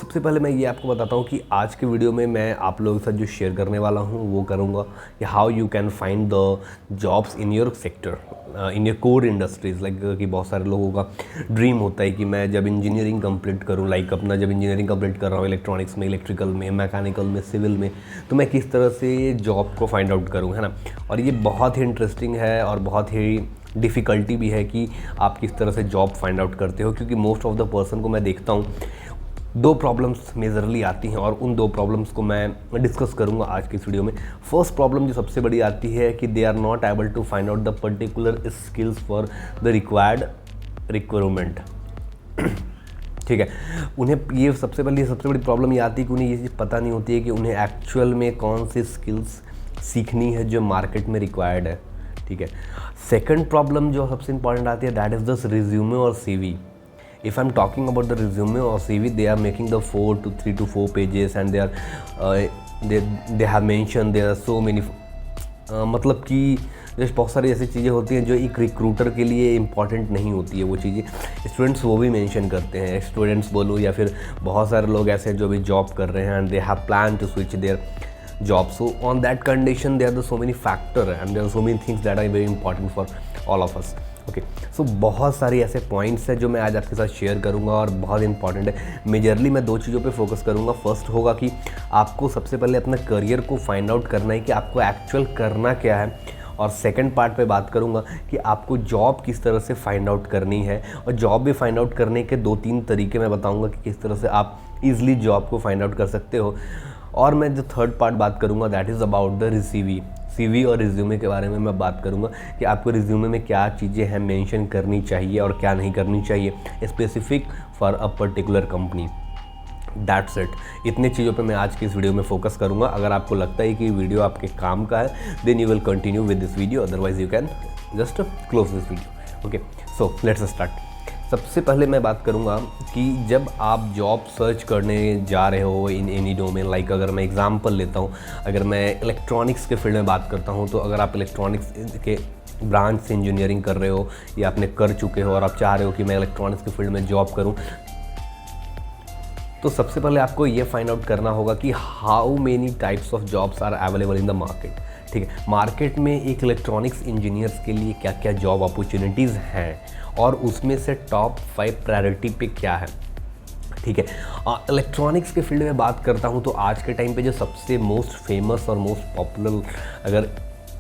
सबसे पहले मैं ये आपको बताता हूँ कि आज के वीडियो में मैं आप लोगों के साथ जो शेयर करने वाला हूँ वो करूँगा कि how you can find the jobs in your sector, in your core industries. Like कि बहुत सारे लोगों का ड्रीम होता है कि मैं जब इंजीनियरिंग कंप्लीट करूँ, लाइक अपना जब इंजीनियरिंग कंप्लीट कर रहा हूँ इलेक्ट्रॉनिक्स में, इलेक्ट्रिकल में, मैकेनिकल में, सिविल में, तो मैं किस तरह से जॉब को फाइंड आउट करूँ, है ना। और ये बहुत ही इंटरेस्टिंग है और बहुत ही डिफ़िकल्टी भी है कि आप किस तरह से जॉब फाइंड आउट करते हो, क्योंकि मोस्ट ऑफ द पर्सन को मैं देखता हूँ दो प्रॉब्लम्स मेजरली आती हैं और उन दो प्रॉब्लम्स को मैं डिस्कस करूंगा आज की इस वीडियो में। फर्स्ट प्रॉब्लम जो सबसे बड़ी आती है कि they are not able to find out the particular skills for the required requirement. ठीक है, उन्हें ये सबसे बड़ी प्रॉब्लम ये आती है कि उन्हें ये चीज़ पता नहीं होती है कि उन्हें एक्चुअल में कौन सी स्किल्स सीखनी है जो मार्केट में रिक्वायर्ड है। ठीक है, सेकंड प्रॉब्लम जो सबसे इंपॉर्टेंट आती है दैट इज़ द रिज्यूमे और CV. If I'm talking about the resume or CV, they are making the 3 to 4 pages and they have mentioned there are so many मतलब कि जैसे बहुत सारी ऐसी चीज़ें होती हैं जो एक रिक्रूटर के लिए इंपॉर्टेंट नहीं होती है। वो चीज़ें स्टूडेंट्स वो भी मेंशन करते हैं, स्टूडेंट्स बोलो या फिर बहुत सारे लोग ऐसे हैं जो भी जॉब कर रहे हैं and they have plan to switch their job. So on that condition there are so many factor and there are so many things that are very important for all of us. Okay, so बहुत सारे ऐसे points हैं जो मैं आज आपके साथ share करूंगा और बहुत इंपॉर्टेंट है। मेजरली मैं दो चीज़ों पे फोकस करूंगा। फर्स्ट होगा कि आपको सबसे पहले अपना करियर को फाइंड आउट करना है कि आपको एक्चुअल करना क्या है, और सेकंड पार्ट पे बात करूंगा कि आपको जॉब किस तरह से फाइंड आउट करनी है, और जॉब भी फाइंड आउट करने के 2-3 तरीके मैं बताऊँगा कि किस तरह से आप ईजिली जॉब को फाइंड आउट कर सकते हो। और मैं जो थर्ड पार्ट बात करूंगा that is about the CV और रिज्यूमे के बारे में मैं बात करूंगा कि आपको रिज्यूमे में क्या चीज़ें हैं मेंशन करनी चाहिए और क्या नहीं करनी चाहिए specific for a particular company. That's it. इतने चीज़ों पे मैं आज की इस वीडियो में फोकस करूंगा। अगर आपको लगता है कि वीडियो आपके काम का है then you will continue with this video, otherwise you can just close this video. Okay, so let's start. सबसे पहले मैं बात करूंगा कि जब आप जॉब सर्च करने जा रहे हो इन एनी डोमेन, लाइक अगर मैं एग्जांपल लेता हूं, अगर मैं इलेक्ट्रॉनिक्स के फील्ड में बात करता हूं, तो अगर आप इलेक्ट्रॉनिक्स के ब्रांच से इंजीनियरिंग कर रहे हो या आपने कर चुके हो और आप चाह रहे हो कि मैं इलेक्ट्रॉनिक्स के फील्ड में जॉब करूं, तो सबसे पहले आपको ये फाइंड आउट करना होगा कि how many types of jobs are available in the market. ठीक है, मार्केट में एक इलेक्ट्रॉनिक्स इंजीनियर्स के लिए क्या क्या जॉब अपॉर्चुनिटीज़ हैं और उसमें से टॉप 5 प्रायोरिटी पे क्या है। ठीक है, इलेक्ट्रॉनिक्स के फील्ड में बात करता हूँ तो आज के टाइम पे जो सबसे मोस्ट फेमस और मोस्ट पॉपुलर अगर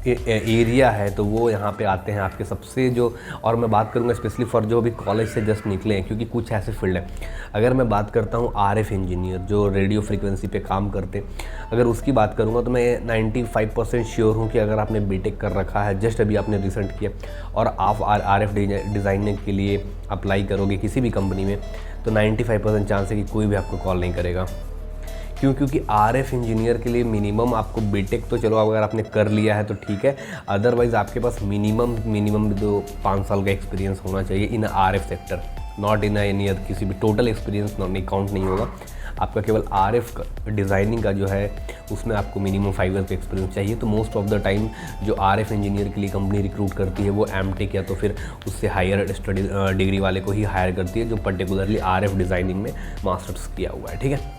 एरिया है तो वो यहाँ पे आते हैं आपके सबसे जो, और मैं बात करूँगा स्पेशली फॉर जो भी कॉलेज से जस्ट निकले हैं, क्योंकि कुछ ऐसे फील्ड हैं। अगर मैं बात करता हूँ RF इंजीनियर जो रेडियो फ्रीक्वेंसी पे काम करते, अगर उसकी बात करूँगा तो मैं 95% श्योर हूँ कि अगर आपने बीटेक कर रखा है, जस्ट अभी आपने रिसेंट किया और आप RF डिज़ाइनिंग के लिए अप्लाई करोगे किसी भी कंपनी में, तो 95% चांस है कि कोई भी आपको कॉल नहीं करेगा। क्योंकि RF इंजीनियर के लिए मिनिमम आपको बीटेक तो चलो अगर आपने कर लिया है तो ठीक है, अदरवाइज़ आपके पास मिनिमम जो 5 साल का एक्सपीरियंस होना चाहिए इन RF sector, not in any other. किसी भी टोटल एक्सपीरियंस नहीं काउंट नहीं होगा, आपका केवल RF डिज़ाइनिंग का जो है उसमें आपको मिनिमम 5 ईयर का एक्सपीरियंस चाहिए। तो मोस्ट ऑफ द टाइम जो RF इंजीनियर के लिए कंपनी रिक्रूट करती है वो MTech या तो फिर उससे हायर स्टडी डिग्री वाले को ही हायर करती है जो पर्टिकुलरली RF डिज़ाइनिंग में मास्टर्स किया हुआ है। ठीक है,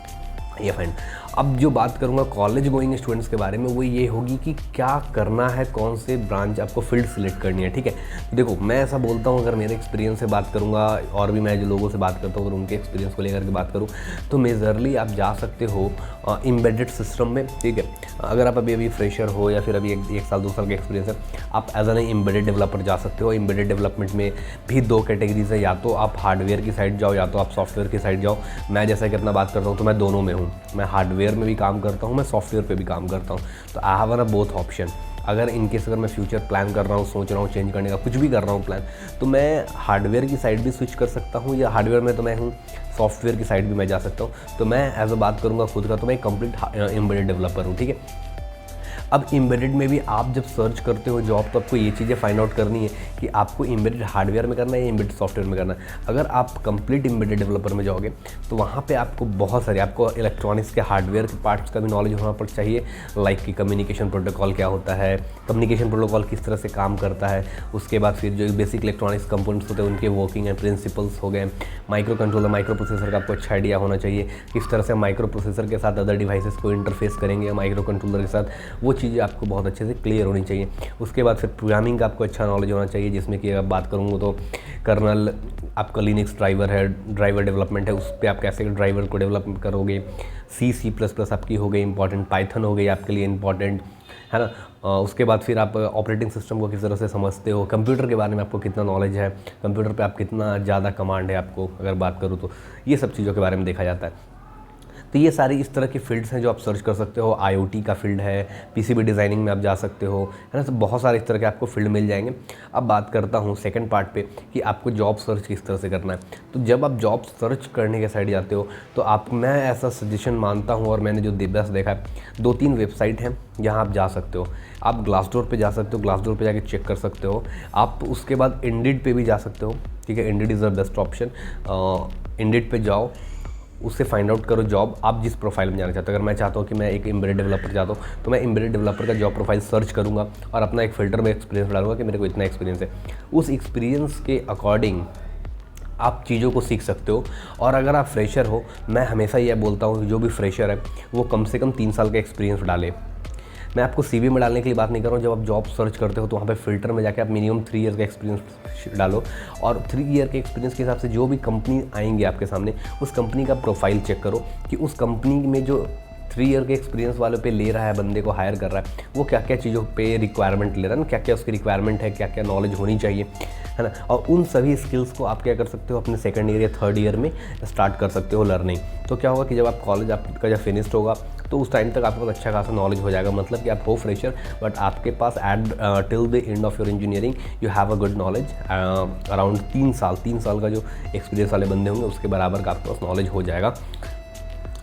ये फाइन। अब जो बात करूँगा कॉलेज गोइंग स्टूडेंट्स के बारे में वो ये होगी कि क्या करना है, कौन से ब्रांच आपको फील्ड सिलेक्ट करनी है। ठीक है, देखो मैं ऐसा बोलता हूँ, अगर मेरे एक्सपीरियंस से बात करूँगा और भी मैं जो लोगों से बात करता हूँ अगर उनके एक्सपीरियंस को लेकर के बात करूँ तो मेजरली आप जा सकते हो एम्बेडेड सिस्टम में। ठीक है, अगर आप अभी फ्रेशर हो या फिर अभी 1 साल 2 साल का एक्सपीरियंस है, आप एज एन एम्बेडेड डेवलपर जा सकते हो। एम्बेडेड डेवलपमेंट में भी 2 कैटेगरीज है, या तो आप हार्डवेयर की साइड जाओ या तो आप सॉफ्टवेयर की साइड जाओ। मैं जैसा कि अपना बात करता हूँ तो मैं दोनों में हूँ, मैं हार्डवेयर में भी काम करता हूँ, मैं सॉफ्टवेयर पे भी काम करता हूँ। तो आई हैव बोथ ऑप्शन। अगर इनकेस अगर मैं फ्यूचर प्लान कर रहा हूँ, सोच रहा हूँ चेंज करने का, कुछ भी कर रहा हूँ प्लान, तो मैं हार्डवेयर की साइड भी स्विच कर सकता हूँ, या हार्डवेयर में तो मैं हूँ, सॉफ्टवेयर की साइड भी मैं जा सकता हूँ। तो मैं एज अ बात करूँगा खुद का तो मैं कंप्लीट एम्बेडेड डेवलपर हूँ। ठीक है, अब एम्बेडेड में भी आप जब सर्च करते हो जॉब, तो आपको ये चीज़ें फाइंड आउट करनी है कि आपको एम्बेडेड हार्डवेयर में करना है या एम्बेडेड सॉफ्टवेयर में करना है। अगर आप कंप्लीट एम्बेडेड डेवलपर में जाओगे तो वहाँ पे आपको बहुत सारे, आपको इलेक्ट्रॉनिक्स के हार्डवेयर के पार्ट्स का भी नॉलेज होना पर चाहिए, लाइक कि कम्युनिकेशन प्रोटोकॉल क्या होता है, कम्युनिकेशन प्रोटोकॉल किस तरह से काम करता है, उसके बाद फिर जो बेसिक इलेक्ट्रॉनिक्स कंपोनेंट्स होते हैं उनके वर्किंग एंड प्रिंसिपल्स हो गए, माइक्रो कंट्रोलर, माइक्रो प्रोसेसर का आपको अच्छा आइडिया होना चाहिए, किस तरह से माइक्रो प्रोसेसर के साथ अदर डिवाइसेस को इंटरफेस करेंगे माइक्रो कंट्रोलर के साथ, वो चीज़ें आपको बहुत अच्छे से क्लियर होनी चाहिए। उसके बाद फिर प्रोग्रामिंग का आपको अच्छा नॉलेज होना चाहिए, जिसमें कि अगर बात करूँगा तो कर्नल, आपका लिनक्स ड्राइवर है, ड्राइवर डेवलपमेंट है, उस पर आप कैसे ड्राइवर को डेवलप करोगे, C++ आपकी हो गई इंपॉर्टेंट, पाइथन हो गई आपके लिए इंपॉर्टेंट, है ना। उसके बाद फिर आप ऑपरेटिंग सिस्टम को किस तरह से समझते हो, कंप्यूटर के बारे में आपको कितना नॉलेज है, कंप्यूटर पे आप कितना ज़्यादा कमांड है आपको, अगर बात करूँ तो ये सब चीज़ों के बारे में देखा जाता है। तो ये सारी इस तरह की फील्ड्स हैं जो आप सर्च कर सकते हो। IoT का फील्ड है, PCB डिज़ाइनिंग में आप जा सकते हो, है ना। तो बहुत सारे इस तरह के आपको फील्ड मिल जाएंगे। अब बात करता हूँ सेकंड पार्ट पे कि आपको जॉब सर्च किस तरह से करना है। तो जब आप जॉब सर्च करने के साइड जाते हो तो मैं ऐसा सजेशन मानता हूँ, और मैंने जो बस देखा है, 2-3 वेबसाइट हैं जहाँ आप जा सकते हो। आप ग्लासडोर पे जा सकते हो, ग्लासडोर पे जाके चेक कर सकते हो। आप उसके बाद इंडीड पे भी जा सकते हो, ठीक है। Indeed is the best option. Indeed पे जाओ, उससे फाइंड आउट करो जॉब आप जिस प्रोफाइल में जाना चाहते हो। अगर मैं चाहता हूँ कि मैं एक एम्बेडेड डेवलपर चाहता हूँ तो मैं एम्बेडेड डेवलपर का जॉब प्रोफाइल सर्च करूँगा और अपना एक फ़िल्टर में एक्सपीरियंस डालूंगा कि मेरे को इतना एक्सपीरियंस है। उस एक्सपीरियंस के अकॉर्डिंग आप चीज़ों को सीख सकते हो। और अगर आप फ्रेशर हो, मैं हमेशा यह बोलता हूँ कि जो भी फ्रेशर है वो कम से कम 3 साल का एक्सपीरियंस डाले। मैं आपको CV में डालने के लिए बात नहीं कर रहा हूँ। जब आप जॉब सर्च करते हो तो वहाँ पे फ़िल्टर में जाके आप मिनिमम 3 ईयर का एक्सपीरियंस डालो, और 3 ईयर के एक्सपीरियंस के हिसाब से जो भी कंपनी आएंगी आपके सामने, उस कंपनी का प्रोफाइल चेक करो कि उस कंपनी में जो 3 ईयर के एक्सपीरियंस वालों पे ले रहा है, बंदे को हायर कर रहा है, वो क्या क्या चीज़ों पे रिक्वायरमेंट ले रहा है ना, क्या क्या उसकी रिक्वायरमेंट है, क्या क्या नॉलेज होनी चाहिए, है ना। और उन सभी स्किल्स को आप क्या कर सकते हो, अपने सेकंड ईयर या थर्ड ईयर में स्टार्ट कर सकते हो लर्निंग। तो क्या होगा कि जब आप कॉलेज आपका जब फिनिश्ड होगा तो उस टाइम तक आपके पास अच्छा खासा नॉलेज हो जाएगा। मतलब कि आप हो फ्रेशर, बट आपके पास till the end of your engineering you have a good knowledge. Around 3 साल का जो एक्सपीरियंस वाले बंदे होंगे उसके बराबर का आपके पास नॉलेज हो जाएगा,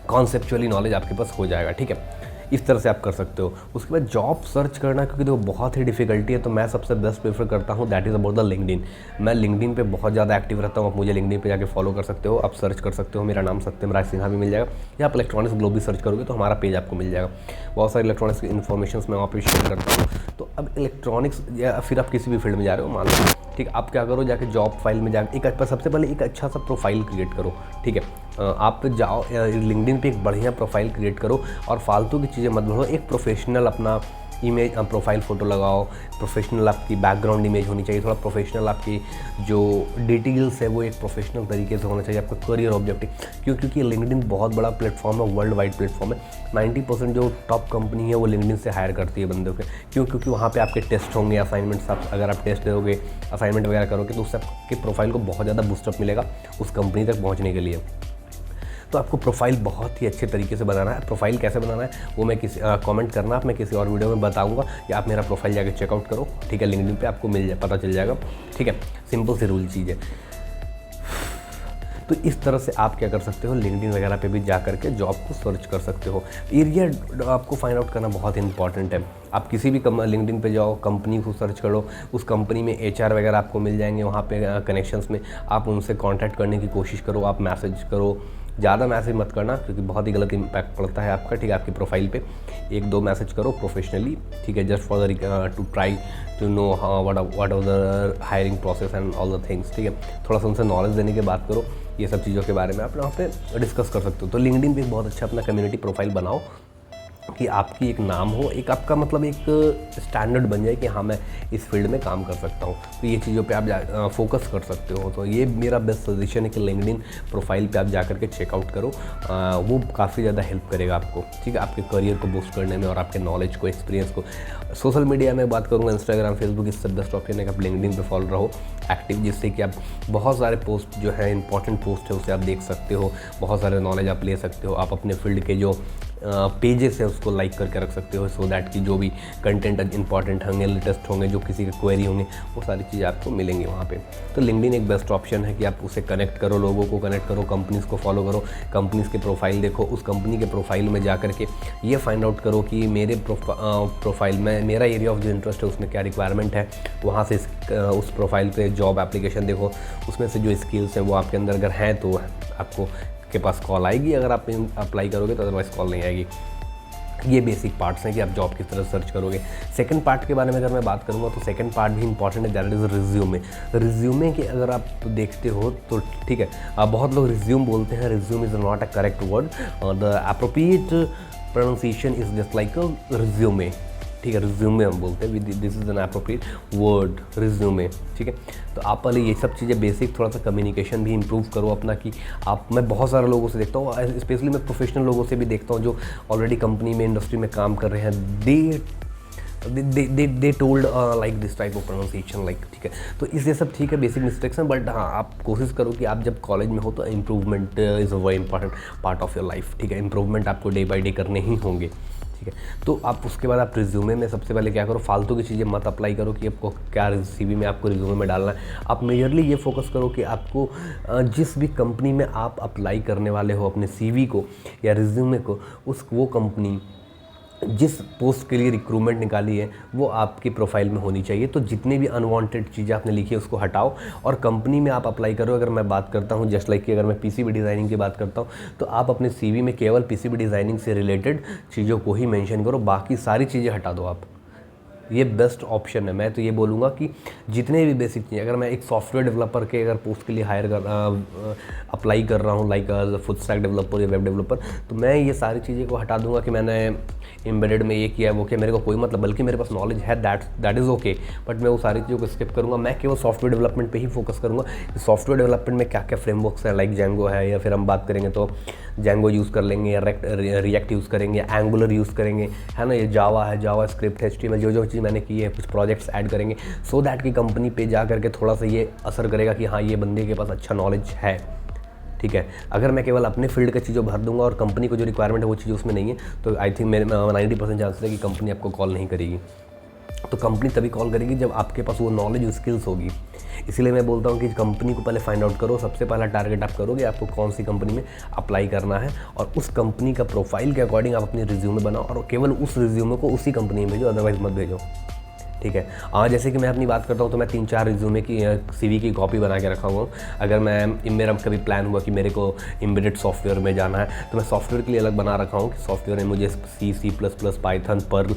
कॉन्सेप्चुअली नॉलेज आपके पास हो जाएगा, ठीक है। इस तरह से आप कर सकते हो। उसके बाद जॉब सर्च करना, क्योंकि देखो बहुत ही डिफिकल्टी है, तो मैं सबसे बेस्ट प्रेफर करता हूँ that is about the LinkedIn. मैं लिंक्डइन पे बहुत ज़्यादा एक्टिव रहता हूँ। आप मुझे लिंक्डइन पे जाके फॉलो कर सकते हो, आप सर्च कर सकते हो, मेरा नाम सत्यम राज सिन्हा भी मिल जाएगा, या आप इलेक्ट्रॉनिक्स ग्लोब भी सर्च करोगे तो हमारा पेज आपको मिल जाएगा। बहुत सारी इलेक्ट्रॉनिक्स की इन्फॉर्मेशन मैं वहाँ पर शेयर करता हूँ। तो अब इलेक्ट्रॉनिक्स या फिर आप किसी भी फील्ड में जा रहे हो, मान लो, ठीक, आप क्या करो, जाके जॉब फाइल में जाके सबसे पहले एक अच्छा सा प्रोफाइल क्रिएट करो, ठीक है। आप जाओ लिंक्डइन पे एक बढ़िया प्रोफाइल क्रिएट करो और फालतू की चीज़ें मत भरो। एक प्रोफेशनल अपना इमेज, प्रोफाइल फ़ोटो लगाओ, प्रोफेशनल आपकी बैकग्राउंड इमेज होनी चाहिए, थोड़ा प्रोफेशनल आपकी जो डिटेल्स है वो एक प्रोफेशनल तरीके से होना चाहिए, आपका करियर ऑब्जेक्टिव। क्योंकि लिंक्डइन बहुत बड़ा प्लेटफॉर्म है, वर्ल्ड वाइड प्लेटफॉर्म है। 90% जो टॉप कंपनी है वो लिंक्डइन से हायर करती है बंदों के। क्योंकि वहाँ पे आपके टेस्ट होंगे, असाइनमेंट्स, अगर आप टेस्ट दोगे, असाइनमेंट वगैरह करोगे तो उससे आपके प्रोफाइल को बहुत ज़्यादा बूस्टअप मिलेगा उस कंपनी तक पहुँचने के लिए। तो आपको प्रोफाइल बहुत ही अच्छे तरीके से बनाना है। प्रोफाइल कैसे बनाना है वो मैं कमेंट करना, आप मैं किसी और वीडियो में बताऊंगा, या आप मेरा प्रोफाइल जाके चेकआउट करो, ठीक है। लिंक्डइन पे आपको पता चल जाएगा, ठीक है। सिंपल सी रूल चीज़ है। तो इस तरह से आप क्या कर सकते हो, लिंक्डइन वगैरह पे भी जा करके जॉब को सर्च कर सकते हो। एरिया आपको फाइंड आउट करना बहुत इंपॉर्टेंट है। आप किसी भी लिंक्डइन पे जाओ, कंपनी को सर्च करो, उस कंपनी में HR वगैरह आपको मिल जाएंगे, वहाँ पे कनेक्शंस में आप उनसे कांटेक्ट करने की कोशिश करो, आप मैसेज करो। ज़्यादा मैसेज मत करना क्योंकि बहुत ही गलत इम्पैक्ट पड़ता है आपका, ठीक है। आपकी प्रोफाइल पे 1-2 मैसेज करो प्रोफेशनली, ठीक है, just for to try to know what are the hiring process and all the things, ठीक है। थोड़ा सा उनसे नॉलेज देने की बात करो, ये सब चीज़ों के बारे में आप वहाँ पे डिस्कस कर सकते हो। तो लिंक्डइन पे बहुत अच्छा अपना कम्युनिटी प्रोफाइल बनाओ कि आपकी एक नाम हो, एक आपका मतलब एक स्टैंडर्ड बन जाए कि हाँ मैं इस फील्ड में काम कर सकता हूँ। तो ये चीज़ों पे आप फोकस कर सकते हो। तो ये मेरा बेस्ट सजेशन है कि लिंक्डइन प्रोफाइल पे आप जा करके चेकआउट करो, वो काफ़ी ज़्यादा हेल्प करेगा आपको, ठीक है, आपके करियर को बूस्ट करने में और आपके नॉलेज को, एक्सपीरियंस को। सोशल मीडिया में बात करूँगा, इंस्टाग्राम, फेसबुक, इससे बेस्ट ऑप्शन है कि आप लिंक्डइन पे फॉलो रहो एक्टिव, जिससे कि आप बहुत सारे पोस्ट जो है इंपॉर्टेंट पोस्ट है उसे आप देख सकते हो, बहुत सारे नॉलेज आप ले सकते हो। आप अपने फील्ड के जो पेजेस है उसको लाइक करके रख सकते हो, सो दैट कि जो भी कंटेंट इंपॉर्टेंट होंगे, लेटेस्ट होंगे, जो किसी के क्वेरी होंगे, वो सारी चीज़ें आपको मिलेंगी वहाँ पे। तो लिंक्डइन एक बेस्ट ऑप्शन है कि आप उसे कनेक्ट करो, लोगों को कनेक्ट करो, कंपनीज़ को फॉलो करो, कंपनीज़ के प्रोफाइल देखो, उस कंपनी के प्रोफाइल में जा करके ये फाइंड आउट करो कि मेरे प्रोफाइल में मेरा एरिया ऑफ जो इंटरेस्ट है उसमें क्या रिक्वायरमेंट है, वहाँ से उस प्रोफाइल पे जॉब एप्लीकेशन देखो, उसमें से जो स्किल्स हैं वो आपके अंदर अगर हैं तो आपको के पास कॉल आएगी, अगर आप अप्लाई करोगे तो अदरवाइज़ कॉल नहीं आएगी। ये बेसिक पार्ट्स हैं कि आप जॉब किस तरह सर्च करोगे। सेकंड पार्ट के बारे में अगर मैं बात करूँगा तो सेकंड पार्ट भी इंपॉर्टेंट है, दैट इज़ रिज्यूमे। रिज्यूमे के अगर आप देखते हो तो ठीक है, बहुत लोग रिज्यूम बोलते हैं, resume is not a correct word, the appropriate pronunciation is just like a resume, ठीक है, रिज्यूमे हम बोलते हैं, this is an appropriate word, resume, ठीक है। तो आप पहले ये सब चीज़ें बेसिक, थोड़ा सा कम्युनिकेशन भी इंप्रूव करो अपना, कि आप, मैं बहुत सारे लोगों से देखता हूँ, स्पेशली मैं प्रोफेशनल लोगों से भी देखता हूँ जो ऑलरेडी कंपनी में, इंडस्ट्री में काम कर रहे हैं, they told like this type of pronunciation like, ठीक है। तो इसलिए सब ठीक है, बेसिक मिस्टेक्स हैं, बट हाँ आप कोशिश करो कि आप जब कॉलेज में हो तो improvement is a very important part of your life, ठीक है। इम्प्रूवमेंट आपको डे बाई डे करने ही होंगे, ठीक है। तो आप उसके बाद आप रिज्यूमे में सबसे पहले क्या करो, फालतू की चीज़ें मत अप्लाई करो कि आपको क्या सीवी में आपको रिज्यूमे में डालना है। आप मेजरली ये फोकस करो कि आपको जिस भी कंपनी में आप अप्लाई करने वाले हो अपने सीवी को या रिज्यूमे को, वो कंपनी जिस पोस्ट के लिए रिक्रूटमेंट निकाली है वो आपकी प्रोफाइल में होनी चाहिए। तो जितने भी अनवांटेड चीज़ें आपने लिखी है उसको हटाओ और कंपनी में आप अप्लाई करो। अगर मैं बात करता हूँ जस्ट लाइक कि अगर मैं पीसीबी डिज़ाइनिंग की बात करता हूँ तो आप अपने सीवी में केवल पीसीबी डिज़ाइनिंग से रिलेटेड चीज़ों को ही मेंशन करो, बाकी सारी चीज़ें हटा दो आप। ये बेस्ट ऑप्शन है। मैं तो ये बोलूँगा कि जितने भी बेसिक चीज़ें, अगर मैं एक सॉफ्टवेयर डेवलपर के अगर पोस्ट के लिए अप्लाई कर रहा हूँ लाइक फुल स्टैक डेवलपर या वेब डेवलपर, तो मैं ये सारी चीज़ें को हटा दूंगा कि मैंने एम्बेडेड में ये किया है वो किया, मेरे को कोई मतलब, बल्कि मेरे पास नॉलेज है दैट इज़ ओके, बट मैं वो सारी चीज़ों को स्किप करूँगा। मैं केवल सॉफ्टवेयर डेवलपमेंट पे ही फोकस करूँगा कि सॉफ्टवेयर डेवलपमेंट में क्या क्या फ्रेमवर्क्स हैं, लाइक जैंगो है, या फिर हम बात करेंगे तो जैंगो यूज़ कर लेंगे, या रिएक्ट यूज़ करेंगे, एंगुलर यूज़ करेंगे, है ना, ये जावा है, जावा स्क्रिप्ट, HTML, जो चीज़ मैंने की है, कुछ प्रोजेक्ट्स ऐड करेंगे, सो दैट कि कंपनी पे जा करके थोड़ा सा ये असर करेगा कि हाँ ये बंदे के पास अच्छा नॉलेज है, ठीक है। अगर मैं केवल अपने फील्ड की चीज़ों भर दूंगा और कंपनी को जो रिक्वायरमेंट है वो चीज़ उसमें नहीं है, तो आई थिंक मेरे 90% चांसेस है कि कंपनी आपको कॉल नहीं करेगी। तो कंपनी तभी कॉल करेगी जब आपके पास वो नॉलेज, स्किल्स होगी। इसीलिए मैं बोलता हूँ कि कंपनी को पहले फाइंड आउट करो। सबसे पहला टारगेट आप करोगे आपको कौन सी कंपनी में अप्लाई करना है, और उस कंपनी का प्रोफाइल के अकॉर्डिंग आप अपनी रिज्यूमे बनाओ और केवल उस रिज्यूमे को उसी कंपनी में भेजो, अदरवाइज मत भेजो, ठीक है। जैसे कि मैं अपनी बात करता हूँ तो मैं 3-4 रिज्यूमे की सीवी की कॉपी बना के रखा हुआ हूँ। अगर मेरा कभी प्लान हुआ कि मेरे को एम्बेडेड सॉफ्टवेयर में जाना है तो मैं सॉफ्टवेयर के लिए अलग बना रखा हूँ कि सॉफ्टवेयर में मुझे C++, पाइथन, पर्ल,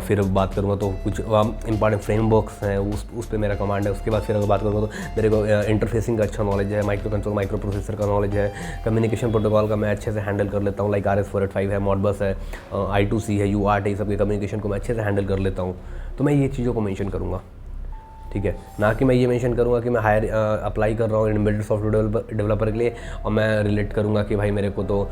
फिर बात करूँगा तो कुछ इंपॉर्टेंट फ्रेमवर्क्स हैं उस पर मेरा कमांड है। उसके बाद फिर अगर बात करूँगा तो मेरे को इंटरफेसिंग का अच्छा नॉलेज है, माइक्रो कंट्रोल, माइक्रो प्रोसेसर का नॉलेज है, कम्युनिकेशन प्रोटोकॉल का मैं अच्छे से हैंडल कर लेता हूँ, लाइक RS485 है, मॉडबस है, I2C है, UART है, ये सब के कम्युनिकेशन को मैं अच्छे से हैंडल कर लेता हूँ। तो मैं ये चीज़ों को मेंशन करूँगा, ठीक है, ना कि मैं ये मेंशन करूँगा कि मैं अप्लाई कर रहा हूँ एम्बेडेड सॉफ्टवेयर डेवलपर के लिए और मैं रिलेट करूँगा कि भाई मेरे को तो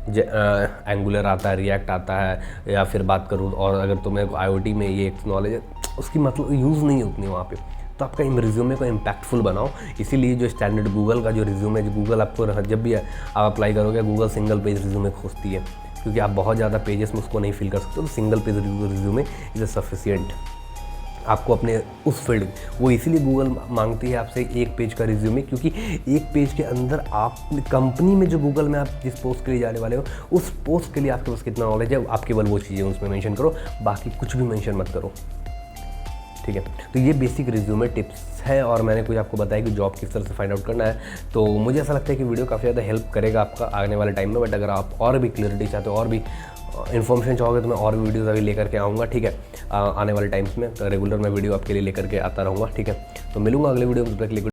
एंगुलर आता है, रिएक्ट आता है, या फिर बात करूँ और अगर तो मेरे को IoT में ये नॉलेज है, उसकी मतलब यूज़ नहीं उतनी वहाँ पे। तो आपका रिज्यूमे को इम्पैक्टफुल बनाओ। इसीलिए जो स्टैंडर्ड गूगल का जो रिज्यूमे, गूगल आपको जब भी आप अप्लाई करोगे गूगल सिंगल पेज रिज्यूमे खोजती है, क्योंकि आप बहुत ज़्यादा पेजेस में उसको नहीं फिल कर सकते। तो single page resume is a sufficient आपको अपने उस फील्ड, वो इसीलिए गूगल मांगती है आपसे एक पेज का रिज्यूमे, क्योंकि एक पेज के अंदर आप कंपनी में जो गूगल में आप जिस पोस्ट के लिए जाने वाले हो उस पोस्ट के लिए आपके पास कितना नॉलेज है, आप केवल वो चीज़ें उसमें मेंशन करो, बाकी कुछ भी मेंशन मत करो, ठीक है। तो ये बेसिक रिज्यूमे टिप्स है और मैंने कुछ आपको बताया कि जॉब किस तरह से फाइंड आउट करना है। तो मुझे ऐसा लगता है कि वीडियो काफ़ी ज़्यादा हेल्प करेगा आपका आने वाले टाइम में। बट अगर आप और भी क्लियरिटी चाहते हो, और भी इन्फॉर्मेशन चाहोगे तो मैं और भी वीडियोज़ अभी लेकर के आऊँगा, ठीक है। आने वाले टाइम्स में तो रेगुलर मैं वीडियो आपके लिए लेकर के आता रहूँगा, ठीक है। तो मिलूँगा अगले वीडियो में, तब तक